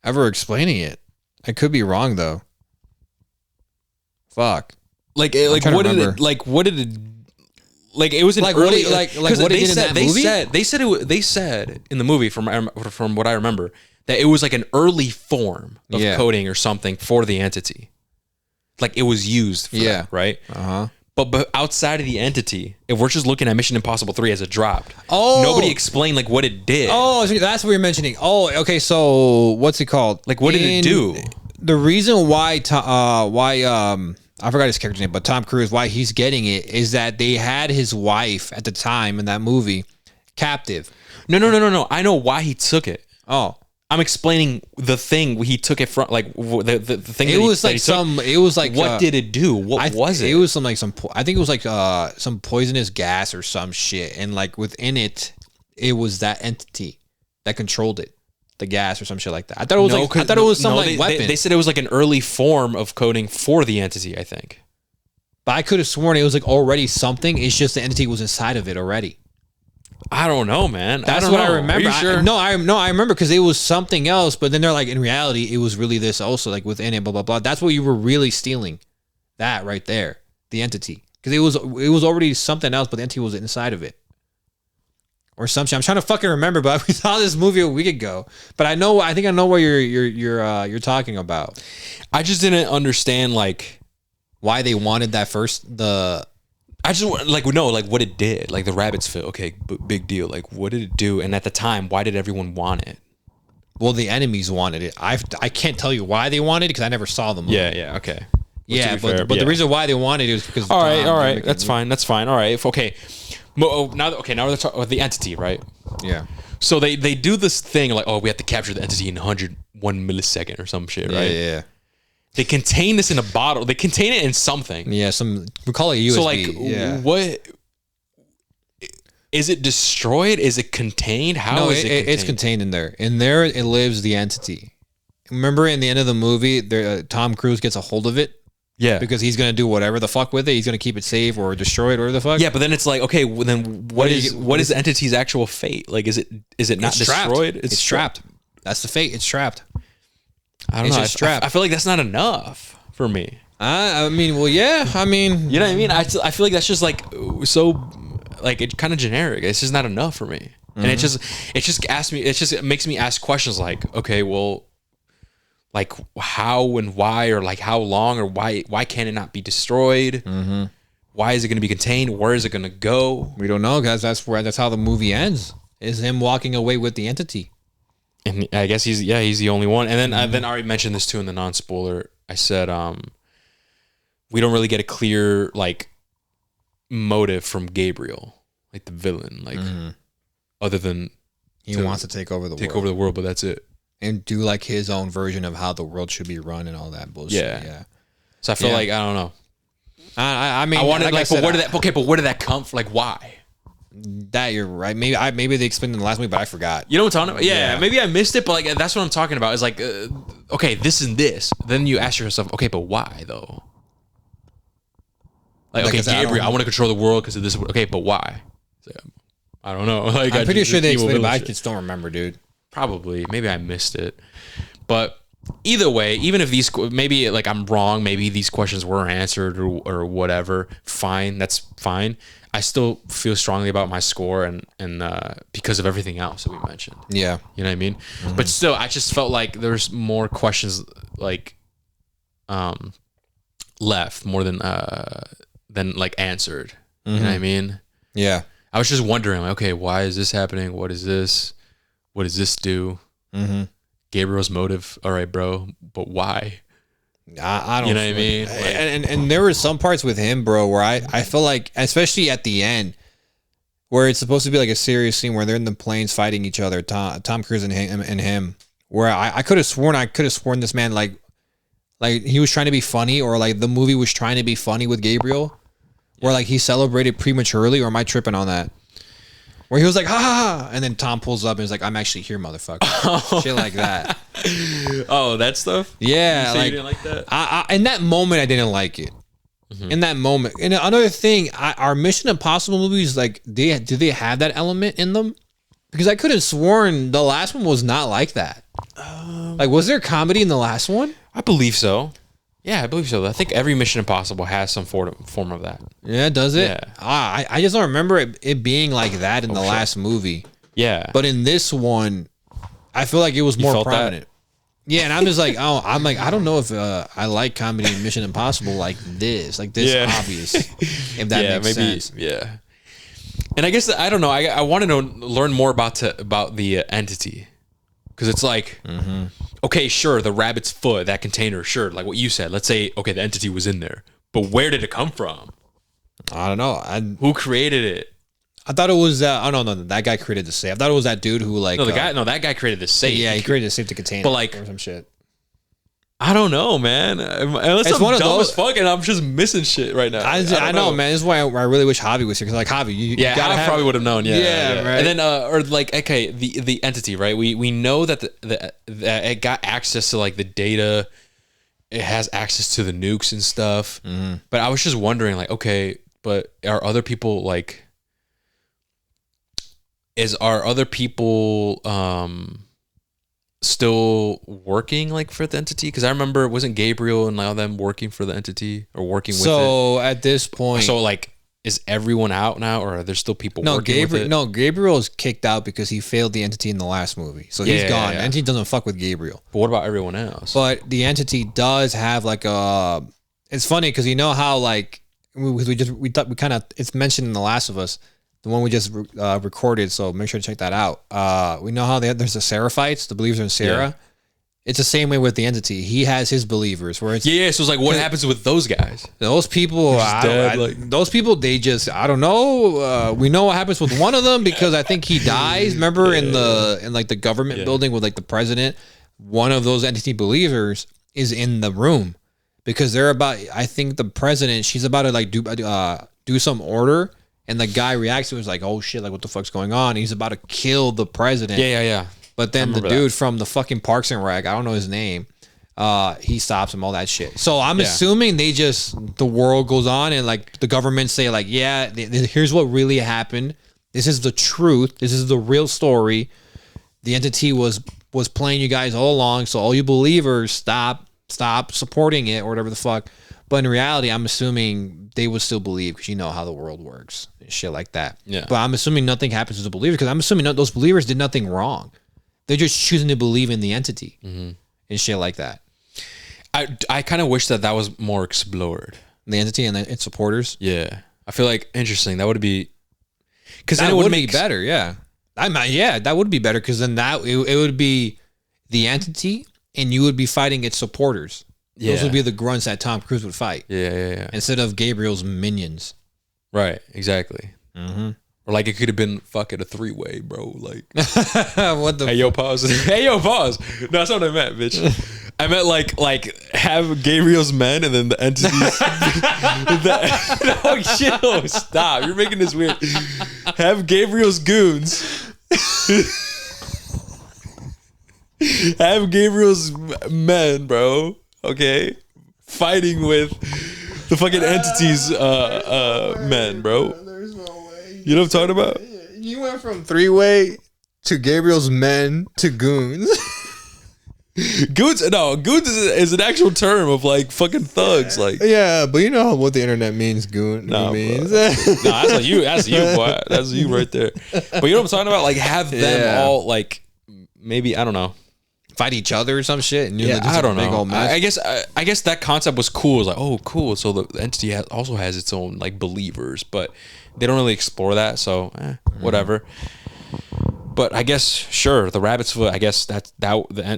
ever explaining it. I could be wrong though. Fuck. Like what did it? Like what did it? Like it was an early. What they said. They said in the movie from what I remember that it was like an early form of coding or something for the entity. Like it was used for that, right? But outside of the entity, if we're just looking at Mission Impossible 3 as it dropped, nobody explained like what it did. Oh, so that's what you're mentioning. Oh, okay. So what's it called? Like what did it do? The reason why I forgot his character's name, but Tom Cruise, why he's getting it is that they had his wife at the time in that movie captive. No. I know why he took it. Oh. I'm explaining the thing he took it from, like the thing. It was like some. It was like what did it do? What was it? It was some. I think it was like some poisonous gas or some shit, and like within it, it was that entity that controlled it, the gas or some shit like that. I thought it was some weapon. They said it was like an early form of coding for the entity. I think, but I could have sworn it was like already something. It's just the entity was inside of it already. I don't know, man. That's what I remember. Are you sure? I remember because it was something else, but then they're like, in reality, it was really this also, like within it, blah blah blah. That's what you were really stealing, that right there, the entity, because it was already something else, but the entity was inside of it, or something. I'm trying to fucking remember, but we saw this movie a week ago. But I think I know what you're talking about. I just didn't understand like why they wanted that first. I just like what it did, like the rabbit's foot. Okay, big deal. Like what did it do? And at the time, why did everyone want it? Well, the enemies wanted it. I can't tell you why they wanted it because I never saw them. Yeah, okay. But the reason why they wanted it is because all right, that's fine. All right, okay. Now we're talking about the entity, right? Yeah. So they do this thing like, oh, we have to capture the entity in 101 millisecond or some shit, right? Yeah. They contain this in a bottle. They contain it in something. Yeah, we call it USB. So like, what is it destroyed? Is it contained? How is it contained? It's contained in there. In there, it lives the entity. Remember, in the end of the movie, Tom Cruise gets a hold of it. Yeah, because he's gonna do whatever the fuck with it. He's gonna keep it safe or destroy it or the fuck. Yeah, but then it's like, okay, well, then what is the entity's actual fate? Like, is it not destroyed? It's trapped. That's the fate. It's trapped. I don't know. I feel like that's not enough for me. I mean, well, yeah. I mean, you know what I mean? I feel like that's just like so, like it's kind of generic. It's just not enough for me. And it just makes me ask questions like, okay, well, like how and why, or like how long, or why can't it not be destroyed? Why is it going to be contained? Where is it going to go? We don't know, guys. That's how the movie ends. Is him walking away with the entity. And I guess he's the only one. And then I already mentioned this too in the non-spoiler. I said we don't really get a clear like motive from Gabriel, like the villain, like other than he wants to take over the world, but that's it. And do like his own version of how the world should be run and all that bullshit. Yeah. So I feel like I don't know. I mean, I wanted like, but where did that come from? Like, why? That you're right. Maybe they explained in the last week, but I forgot. You know what I'm talking about? Yeah, maybe I missed it, but like that's what I'm talking about. Is like, okay, this and this. Then you ask yourself, okay, but why though? Like, okay, Gabriel, I want to control the world because of this. Okay, but why? So, I don't know. Like, I'm pretty sure they explained it, but I just don't remember, dude. Probably. Maybe I missed it. But either way, even if these, maybe like I'm wrong, maybe these questions were answered or whatever, fine. That's fine. I still feel strongly about my score and because of everything else that we mentioned. Yeah. You know what I mean? But still, I just felt like there's more questions like left more than like answered. You know what I mean? Yeah. I was just wondering, like, okay, why is this happening? What is this? What does this do? Gabriel's motive, all right, bro, but why? I don't. You know what I mean? Like, and there were some parts with him, bro, where I feel like, especially at the end, where it's supposed to be like a serious scene where they're in the planes fighting each other, Tom Cruise and him, where I could have sworn this man like he was trying to be funny, or like the movie was trying to be funny with Gabriel, where like he celebrated prematurely, or am I tripping on that? Where he was like, ha ha ha, and then Tom pulls up and he's like, I'm actually here, motherfucker. Shit like that. Oh, that stuff? Yeah. You didn't like that? I in that moment, I didn't like it. In that moment. And another thing, our Mission Impossible movies, like, do they have that element in them? Because I could have sworn the last one was not like that. Like, was there comedy in the last one? I believe so. Yeah, I believe so. I think every Mission Impossible has some form of that. Yeah, does it? Yeah. I just don't remember it being like that in the last movie. Yeah. But in this one, I feel like it was more prominent. Yeah, and I'm just like, I don't know if I like comedy in Mission Impossible like this obvious. If that makes sense. Yeah. And I guess, I don't know, I want to learn more about the entity. Because it's like, okay, sure, the rabbit's foot, that container, sure, like what you said. Let's say, okay, the entity was in there. But where did it come from? I don't know. Who created it? I thought it was no, that guy created the safe. I thought it was that dude who like that guy created the safe. Yeah, he created the safe to contain but it like or some shit. I don't know, man. Unless it's I'm dumb as fuck and I'm just missing shit right now. I know, man. This is why I really wish Javi was here, because like Javi, you I probably would have known. Yeah, right. And then or like, okay, the entity, right? We know that that it got access to like the data. It has access to the nukes and stuff. But I was just wondering, like, okay, but are other people like? Are other people still working like for the entity? Because I remember, wasn't Gabriel and all them working for the entity or working with it? So at this point, so like, is everyone out now, or are there still people working with it? No, Gabriel's kicked out because he failed the entity in the last movie. So he's gone. The entity doesn't fuck with Gabriel. But what about everyone else? But the entity does have like a. It's funny because you know how like we kind of, it's mentioned in The Last of Us, the one we just recorded. So make sure to check that out. We know how there's the Seraphites, the believers in Sarah. Yeah. It's the same way with the entity. He has his believers. Where it's so it's like, what happens with those guys? Those people, those people, they just, I don't know. We know what happens with one of them because I think he dies. Remember in like the government building with like the president, one of those entity believers is in the room because they're about. I think the president, she's about to like do some order, and the guy reacts to it, was like, oh shit, like what the fuck's going on? He's about to kill the president. Yeah. But then the dude from the fucking Parks and Rec, I don't know his name, he stops him, all that shit. So I'm assuming the world goes on and like the government say like, yeah, here's what really happened. This is the truth. This is the real story. The entity was playing you guys all along. So all you believers, stop supporting it or whatever the fuck. But in reality, I'm assuming they would still believe because you know how the world works and shit like that. Yeah. But I'm assuming nothing happens to the believers because I'm assuming those believers did nothing wrong. They're just choosing to believe in the entity and shit like that. I kind of wish that was more explored. The entity and its supporters. Yeah. I feel like interesting. That would be because then That it would make better. Yeah, that would be better because then it would be the entity, and you would be fighting its supporters. Yeah. Those would be the grunts that Tom Cruise would fight. Yeah. Instead of Gabriel's minions. Right. Exactly. Mm-hmm. Or like it could have been fucking a 3-way, bro. Like, what the? hey yo, pause. Hey yo, pause. No, that's not what I meant, bitch. I meant like have Gabriel's men and then the entities. No, chill. Stop. You're making this weird. Have Gabriel's goons. Have Gabriel's men, bro. Okay, fighting with the fucking entities, men, bro. There's no way. You know what I'm talking about? You went from 3-way to Gabriel's men to goons. Goons is an actual term of like fucking thugs. Like, Yeah, but you know what the internet means. Goon means. that's you, boy. That's you right there. But you know what I'm talking about? Like, have them all like maybe I don't know. Fight each other or some shit. And Yeah, I don't know. I I guess that concept was cool. It's like, oh, cool. So the entity also has its own like believers, but they don't really explore that. So whatever. But I guess sure, the rabbit's foot. I guess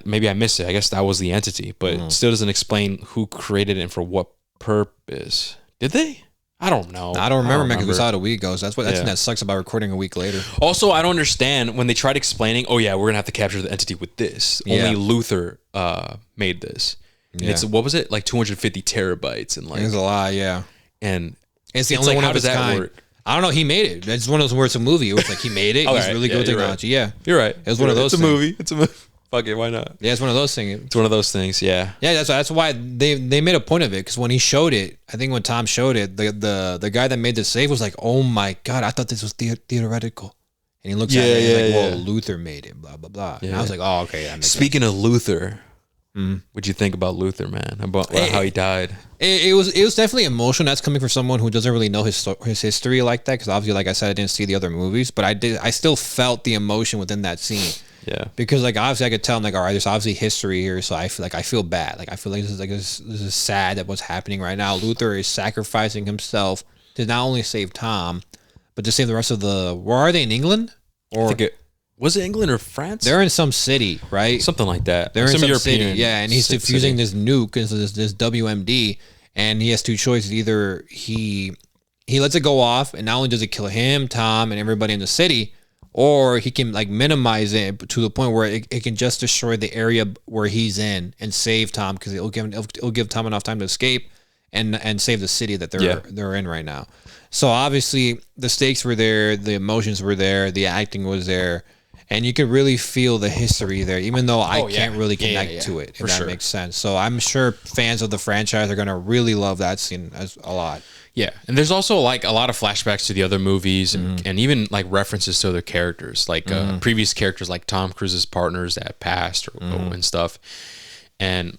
maybe I missed it. I guess that was the entity, but it still doesn't explain who created it and for what purpose. Did they? I don't know. I don't remember, man, because we saw it a week ago. So that's thing that sucks about recording a week later. Also, I don't understand when they tried explaining, oh yeah, we're gonna have to capture the entity with this. Yeah. Only Luther made this. And it's what was it? Like 250 terabytes and like It's a lot, yeah. and It's the it's only like, one how of does its that kind. work? I don't know. He made it. It's one of those where it's a movie. It was like he made it. He's Alright, really good with you're technology. Yeah. You're right. It was one of those It's a things. movie. It's a movie. Fuck it, why not? Yeah, it's one of those things. It's one of those things, yeah. Yeah, that's why they made a point of it, because when he showed it, I think when Tom showed it, the guy that made the save was like, "Oh my god, I thought this was theoretical," and he looks at it and he's like, "Well, Luther made it, blah blah blah." And I was like, "Oh, okay." That makes Speaking of Luther, what'd you think about Luther, man? About how he died? It was definitely emotional. That's coming from someone who doesn't really know his history like that, because obviously, like I said, I didn't see the other movies, but I still felt the emotion within that scene. Yeah, because like obviously I could tell, I'm like, all right, there's obviously history here, so I feel bad. Like I feel like this is sad that what's happening right now. Luther is sacrificing himself to not only save Tom, but to save the rest of the. Where are they, in England? Or was it England or France? They're in some city, right? Something like that. They're in some European city, yeah. And he's defusing this nuke, this WMD, and he has two choices: either he lets it go off, and not only does it kill him, Tom, and everybody in the city, or he can like minimize it to the point where it can just destroy the area where he's in and save Tom, because it'll give Tom enough time to escape and save the city that they're in right now. So obviously the stakes were there, the emotions were there, the acting was there, and you could really feel the history there, even though I can't really connect to it, if that makes sense. So I'm sure fans of the franchise are gonna really love that scene a lot. Yeah, and there's also like a lot of flashbacks to the other movies and even like references to other characters, like previous characters, like Tom Cruise's partners that passed and stuff. And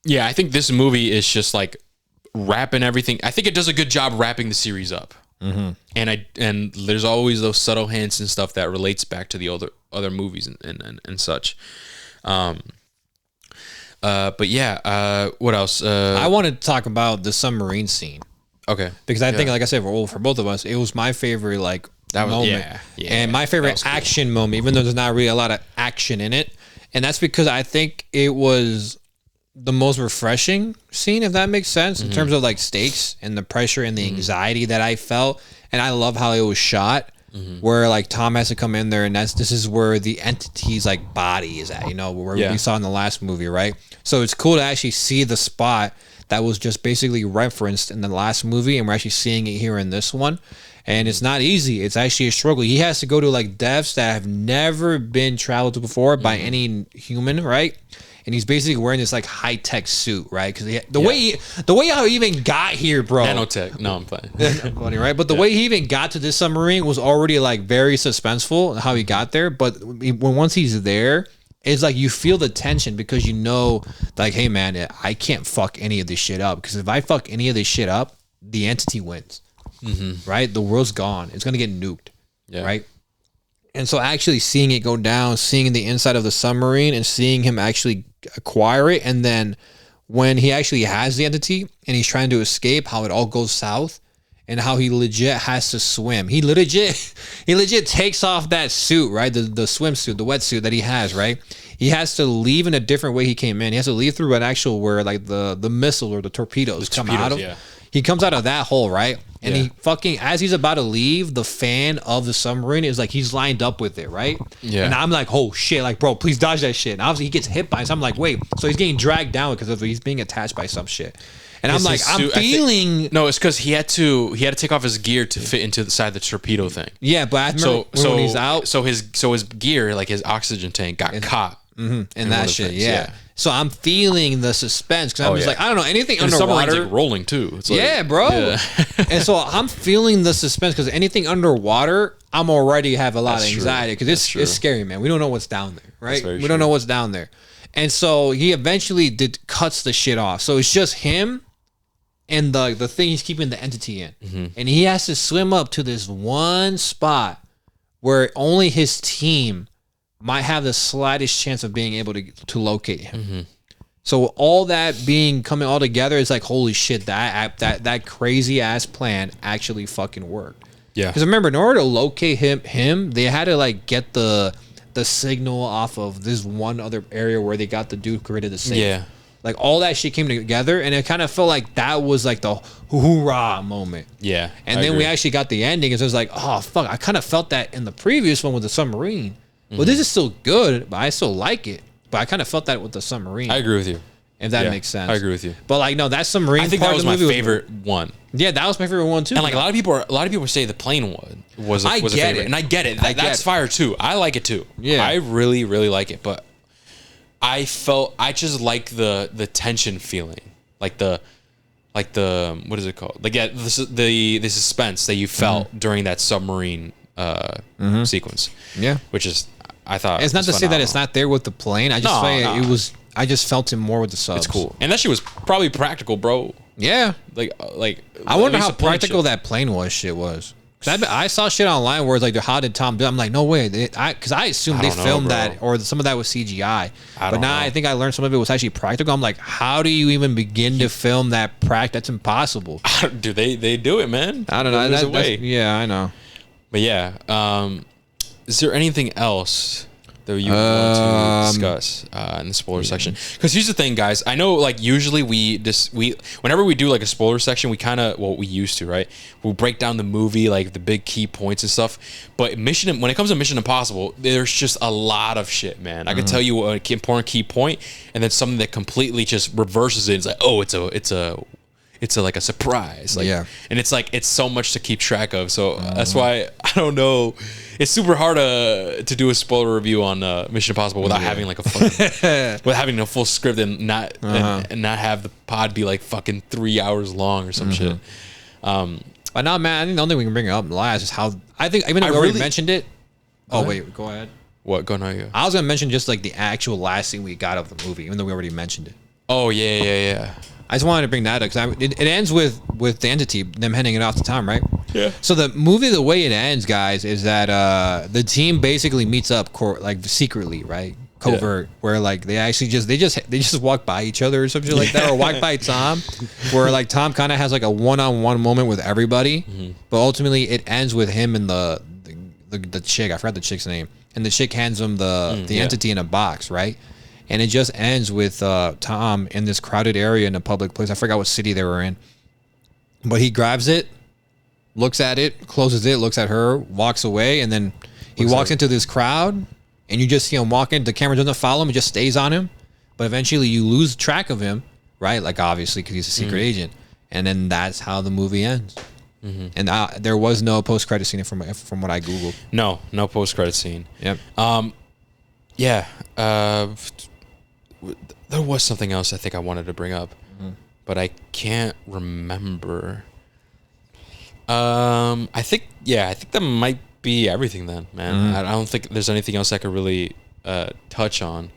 yeah, I think this movie is just like wrapping everything. I think it does a good job wrapping the series up. And there's always those subtle hints and stuff that relates back to the other movies and such. But yeah, what else? I want to talk about the submarine scene. Okay. Because I think, like I said, for both of us, it was my favorite moment. And my favorite action moment, even though there's not really a lot of action in it. And that's because I think it was the most refreshing scene, if that makes sense, in terms of like stakes and the pressure and the anxiety that I felt. And I love how it was shot, where like Tom has to come in there, and this is where the entity's like body is at, where we saw in the last movie, right? So it's cool to actually see the spot that was just basically referenced in the last movie, and we're actually seeing it here in this one. And it's not easy. It's actually a struggle. He has to go to like depths that have never been traveled to before by any human, right? And he's basically wearing this like high tech suit, right? Because the way how he even got here, bro. Nanotech. No, I'm playing. Funny, right? But the way he even got to this submarine was already like very suspenseful how he got there. But once he's there, it's like you feel the tension, because like, hey man, I can't fuck any of this shit up, because if I fuck any of this shit up, the entity wins, right? The world's gone. It's gonna get nuked, right? And so actually seeing it go down, seeing the inside of the submarine, and seeing him actually acquire it, and then when he actually has the entity and he's trying to escape, how it all goes south. and how he legit has to swim. He legit takes off that suit, right? The swimsuit, the wetsuit that he has, right? He has to leave in a different way he came in. He has to leave through an actual where like the missile or the torpedoes come out of. Yeah. He comes out of that hole, right? And he fucking, as he's about to leave, the fan of the submarine is like, he's lined up with it, right? Yeah. And I'm like, oh shit, like, bro, please dodge that shit. And obviously he gets hit by it. So I'm like, wait, so he's getting dragged down because he's being attached by some shit. And I'm like, I'm feeling. No, it's because he had to take off his gear to fit into the side of the torpedo thing. Yeah, but I remember when he's out. So his gear, like his oxygen tank, got caught. And that shit, yeah. So I'm feeling the suspense because I'm just like, I don't know, anything underwater. Like rolling too. It's like, yeah, bro. Yeah. And so I'm feeling the suspense because anything underwater, I'm already have a lot of anxiety because it's scary, man. We don't know what's down there, right? We don't know what's down there. And so he eventually cuts the shit off. So it's just him and the thing he's keeping the entity in. And he has to swim up to this one spot where only his team might have the slightest chance of being able to locate him. So all that coming all together is like, holy shit, that crazy ass plan actually fucking worked. Yeah. Because remember, in order to locate him, they had to like get the signal off of this one other area where they got the dude who created the safe. Yeah. Like all that shit came together, and it kind of felt like that was like the hoorah moment. Yeah. And then we actually got the ending, and so it was like, oh fuck, I kind of felt that in the previous one with the submarine. Well, this is still good, but I still like it. But I kind of felt that with the submarine. I agree with you. If that makes sense. I agree with you. But like, no, that submarine. I think that was my favorite one. Yeah, that was my favorite one too. And like a lot of people say the plane was a favorite, and I get it. That's fire too. I like it too. Yeah, I really like it. But I just like the tension feeling, like the what is it called? Like the suspense that you felt during that submarine sequence. Yeah, which is. I thought it's not to say that it's not there with the plane. I just it was. I just felt it more with the subs. It's cool, and that shit was probably practical, bro. Yeah, like I wonder how practical that plane was. Shit was. I saw shit online where it's like, how did Tom do it? I'm like, no way. Because I assumed they filmed that or some of that was CGI. But now I think I learned some of it was actually practical. I'm like, how do you even begin to film that That's impossible. Do they do it, man? I don't know. There's a way. Yeah, I know. But yeah. Is there anything else that you want to discuss in the spoiler section? Because here's the thing, guys. I know, like, usually whenever we do like a spoiler section, we kind of we used to, right? We'll break down the movie, like the big key points and stuff. But when it comes to Mission Impossible, there's just a lot of shit, man. I can tell you an important key point, and then something that completely just reverses it. It's like, oh, it's like a surprise. Like, yeah. And it's like, it's so much to keep track of. So that's why, I don't know. It's super hard to do a spoiler review on Mission Impossible without having like without having a full script and not have the pod be like fucking 3 hours long or some shit. But now, man, I think the only thing we can bring up last is how I think even though we already mentioned it. Oh wait, go ahead. What? Go ahead. I was gonna mention just like the actual last thing we got of the movie, even though we already mentioned it. Oh yeah. I just wanted to bring that up because it ends with the entity, them heading it off to Tom, right? Yeah. So the movie, the way it ends, guys, is that the team basically meets up like secretly, right? Covert, where like they actually just walk by each other or something like that, or walk by Tom, where like Tom kind of has like a one-on-one moment with everybody, but ultimately it ends with him and the chick. I forgot the chick's name, and the chick hands him the entity in a box, right? And it just ends with Tom in this crowded area in a public place. I forgot what city they were in. But he grabs it, looks at it, closes it, looks at her, walks away, and then he walks into this crowd, and you just see him walk in. The camera doesn't follow him. It just stays on him. But eventually you lose track of him, right? Like, obviously, because he's a secret agent. And then that's how the movie ends. And there was no post-credit scene from what I Googled. No post-credit scene. Yep. Yeah. There was something else I think I wanted to bring up, but I can't remember. I think that might be everything then, man. I don't think there's anything else I could really touch on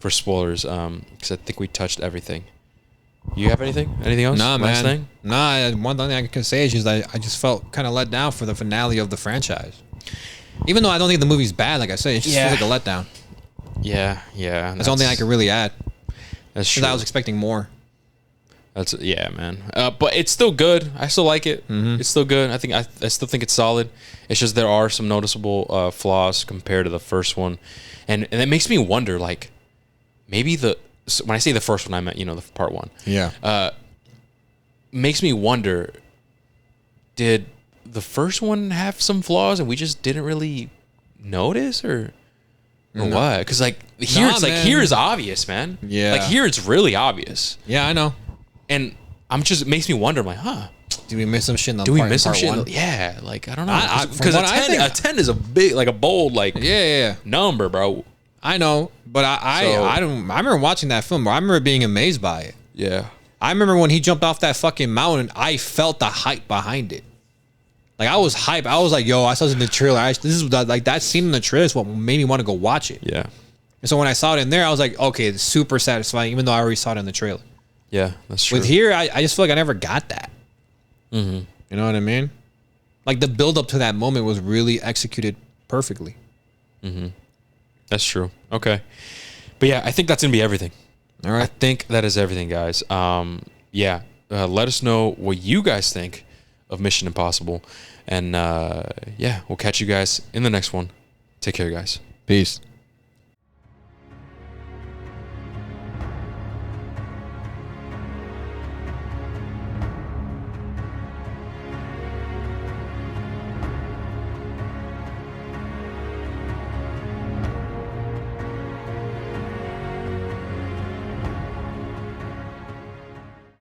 for spoilers, because I think we touched everything. You have anything? Anything else? Nah, man. Thing? Nah, one thing I can say is just I just felt kind of let down for the finale of the franchise. Even though I don't think the movie's bad, like I said, it just feels like a letdown. Yeah. That's the only thing I could really add. That's true. Because I was expecting more. That's yeah, man. But it's still good. I still like it. It's still good. I still think it's solid. It's just there are some noticeable flaws compared to the first one, and it makes me wonder, like, maybe when I say the first one, I meant the part one. Yeah. Makes me wonder, did the first one have some flaws and we just didn't really notice, or what? Because like here it's like here is obvious, man. Yeah. Like here it's really obvious. Yeah, I know. And it makes me wonder. I'm like, huh? Do we miss some shit? Do we miss some shit? Yeah, like I don't know. Because a 10 is a big, like a bold, like number, bro. I know, but I remember watching that film, bro. I remember being amazed by it. Yeah. I remember when he jumped off that fucking mountain, I felt the hype behind it. Like I was hype. I was like, yo, I saw this in the trailer. This is like that scene in the trailer is what made me want to go watch it. Yeah. And so when I saw it in there, I was like, okay, it's super satisfying, even though I already saw it in the trailer. Yeah, that's true. With here, I just feel like I never got that. You know what I mean? Like the build up to that moment was really executed perfectly. That's true. Okay. But yeah, I think that's going to be everything. All right. I think that is everything, guys. Let us know what you guys think of Mission Impossible. And we'll catch you guys in the next one. Take care, guys. Peace.